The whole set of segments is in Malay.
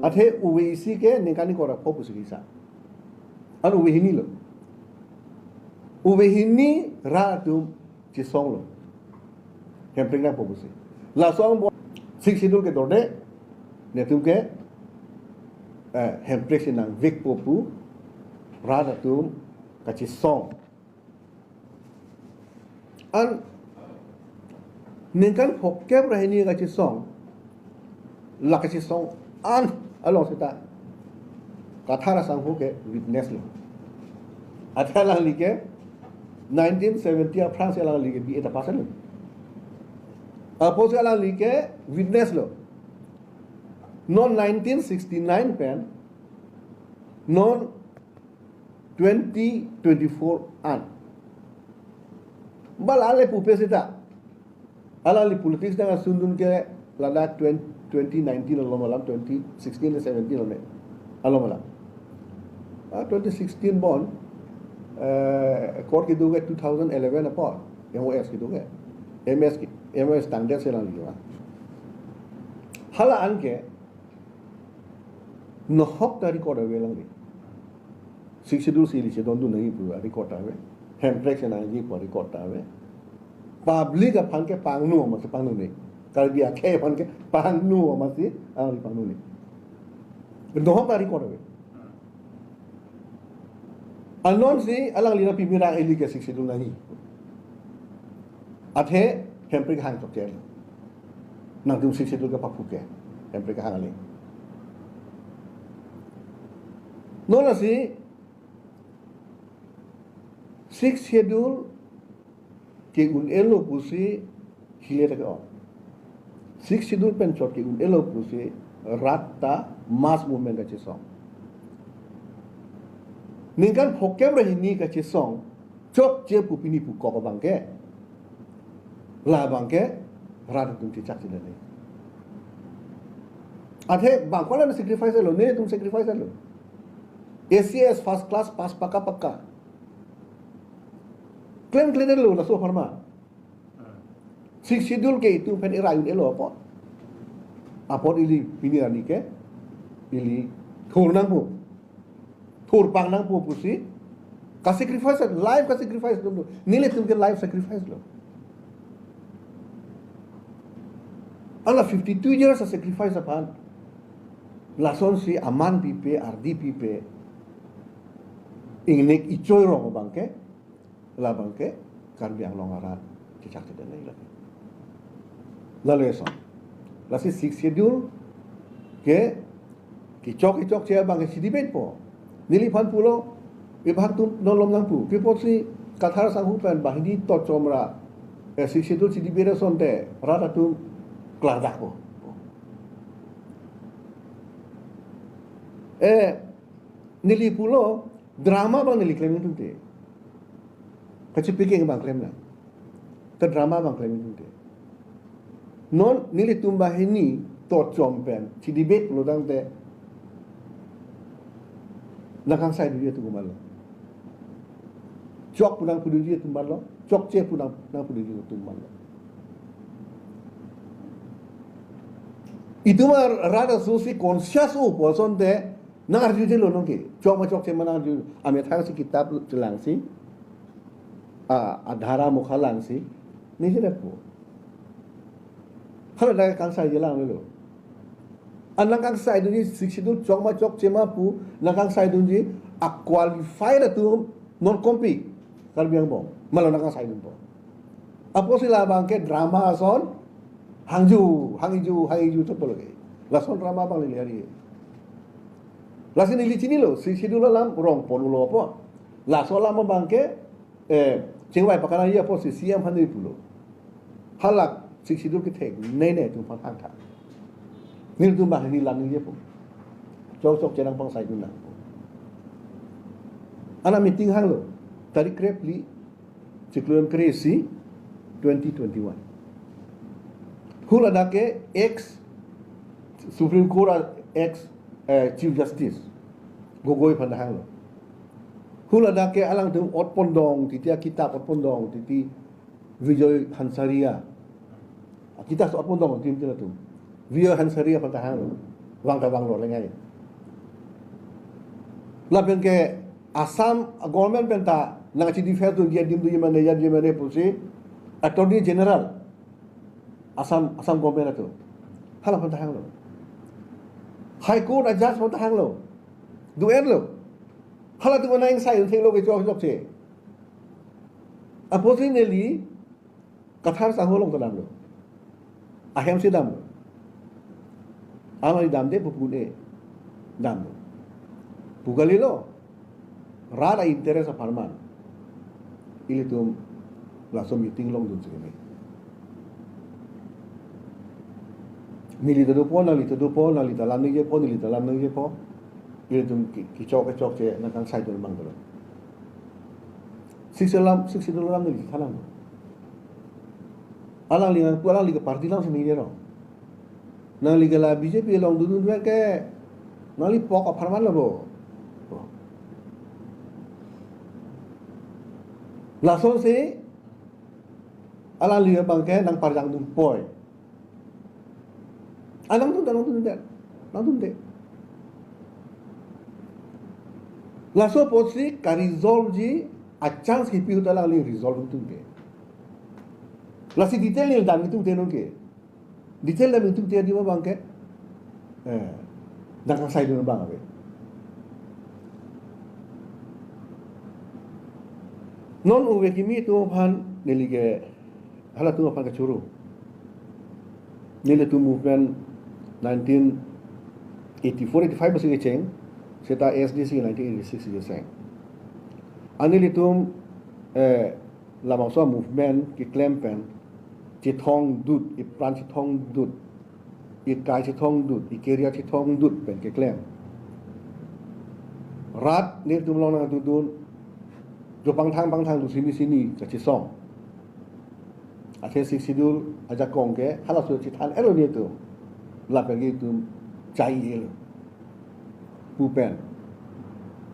Athe uwe isi ke nengkani kora popu sikisa. An uwe hini lo. Uwe hini ra tu cisong lo. Hempring na popu si. La song bo sik sidul ke dorde ne tu ke hempring sinang vik popu ra tu ka cisong. An nengkan hokep ra hini ka cisong. La ka cisong an along sita kathara sanghu ke witness lo athala like 1970 France ala like bi eta pasan lo apos ala like witness lo non 1969 pen non 2024 an balale pupe sita ala li politics dengan sundun ke lada 2019 along malam 2016 dan 17 along malam 2016 bon court ki duga 2011 apa MOS ki duga MS standard se lang liwa hala anke no hok ta record ave lang ni शिक्षितुल सीली से दोनों नहीं पूरा रिकॉर्ड आवे हेम्प्रेक्स ना जी पर रिकॉर्ड आवे पब्लिक अपन के पांगनु हम से पांगनु नहीं कर दिया के अपन के पांगनु हम से आली पांगनु नहीं दोनों का रिकॉर्ड आवे अनोन से अलग लीना पिमिरा एली के शिक्षितुल नहीं अथे हेम्प्रेक्स हांग तो क्या ना तुम शिक्षितुल का पापु के हेम्प्रेक्स हांग ले नोना से Six schedule ke un elo pusi hilir ke on. Six schedule penchot ke un elo pusi rata mass movement ka chisong. Ningkan hokem rahini ka chisong chok je pupini pu ko bangke la bangke rata tum cicak sidane. Adhe bangkola na sacrifice lo ne tum sacrifice lo. ACS first class pass paka claim lo la so forma six schedule ke itu pen irayun elo apot ili pinirani ke ili thor nang pu thor pang nang pu pusi ka sacrifice life ka sacrifice lo nile tum ke life sacrifice lo ala 52 years of sacrifice apan lason si aman pipe ardi pipe ingnek ichoy ro bangke labang ke kan biang longaran cicak tidak naik lagi lalu esok lasi six schedule ke kicok cia bang ke sidibet po nilipan pulo ibang tu nolong lampu pipot si kathar sanghupan bahidi tot comra six schedule sidibet sonte rata tu kladak po nili pulo drama bang nili klaim tu te Kacau pikir bang klaim lah, terdrama bang klaim itu. Non nilai tumbah ini tot compen, si debate lo dang te, nakang saya dia tu kumal lo. Cok punang pudu dia tumbal lo, cok cie punang pudu dia tumbal lo. Itu mah rada susi conscious person te, nangar dia lo nongke, cok macok cie mana dia, ambil thang si kitab jelang si. Adhara mukhalang si ni je lepo kalau dah kang sai jelang lo anak kang sai dunji siksidu chok ma chok chema pu nakang sai dunji a qualified tu non compete kal biang bom malo nakang sai dun po apo sila bangke drama son hangiju to pologe la son drama bang li hari la sini li chini lo siksidu lam rong pon lo po la so lam bangke Cengwai pakana ia pun siam handui pulo. Halak siksidu kita nene tu pangkang tak. Nil tu bah ni lang dia pun. Jauh jangan pangsai tu nak. Anak meeting hang lo. Tadi krepli cikluan kresi 2021. Hula dake ex Supreme Court ex Chief Justice Gogoi pandahang lo. Hula dake alang tu ot pondong titia kitab ot pondong titi Vijay Hansaria kita ot pondong tim tu Vijay Hansaria patahang wang ka wang lo lengai la ben ke Assam government benta nang chi defense tu dia dim tu yemane ya yemane pusi attorney general Assam government tu hala pun tahang lo high court judge pun tahang lo duen lo hala tu mana yang sai thing lo ke jok che unfortunately kathar sa holong to dam lo ahem si dam lo amari dam de pupune dam lo bugali lo rara interest of farman ili tum langsung meeting long dun segini nili tu po nali dalam ni je po ili tum kicok je nakang sai dun bang dulu siksi dalam nili thalang alang li parti lang sini je ro nang li la BJP long dun ke nali pok of farman lo bo langsung si ala liya bangke nang parjang dun poi anang tun de langsung posi ka resolve ji a chance ki piu tala li resolve tun ke lasi detail ni dan itu tenon ke detail da itu dia di bangke nang sai dun bang abe non uwe kimi tu pan nelige hala tu pan kacuru nile tu movement 1984-85 masih keceng seta SDC 1986 je sang anile tu lamang so movement ki claim pen chithong dut i pran chithong dut i kai chithong dut i keria chithong dut pen ki claim rat ni tu long na tu dun jo bang thang du sini ka chi song a the sik sidul aja kong ke hala su chi than ero ni tu la pe gi tu chai el pu pen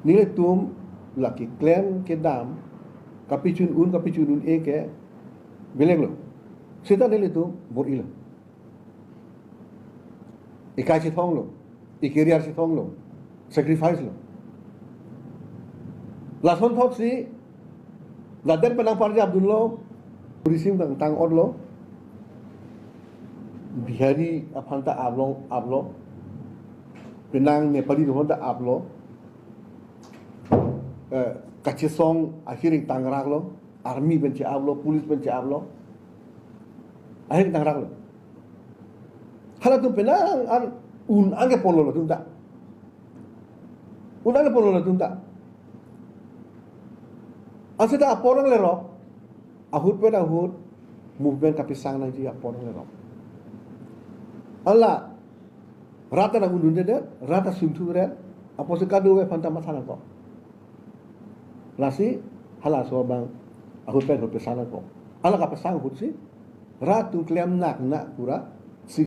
ni le tum la ki claim ke dam kapichun un e ke beleng lo sita ni le tu bor il ikai chi thong lo ikeriar chi thong lo sacrifice lo la son thot si Laden penang parja Abdullah Risim tang orlo Bihari apanta ablo penang Nepali dohonta ablo kacesong akhiring tangrak lo army benci ablo polis benci ablo akhir tangrak lo hala tu penang angge polo lo tunta angge polo lo tunta asida aporang lero ahut movement kapisang na ji aporang lero alla rata na undun de rata suntu re apo se kadu we fanta masana ko lasi hala so bang ahut pe pesana ko alla kapasang hut si ratu klem nak pura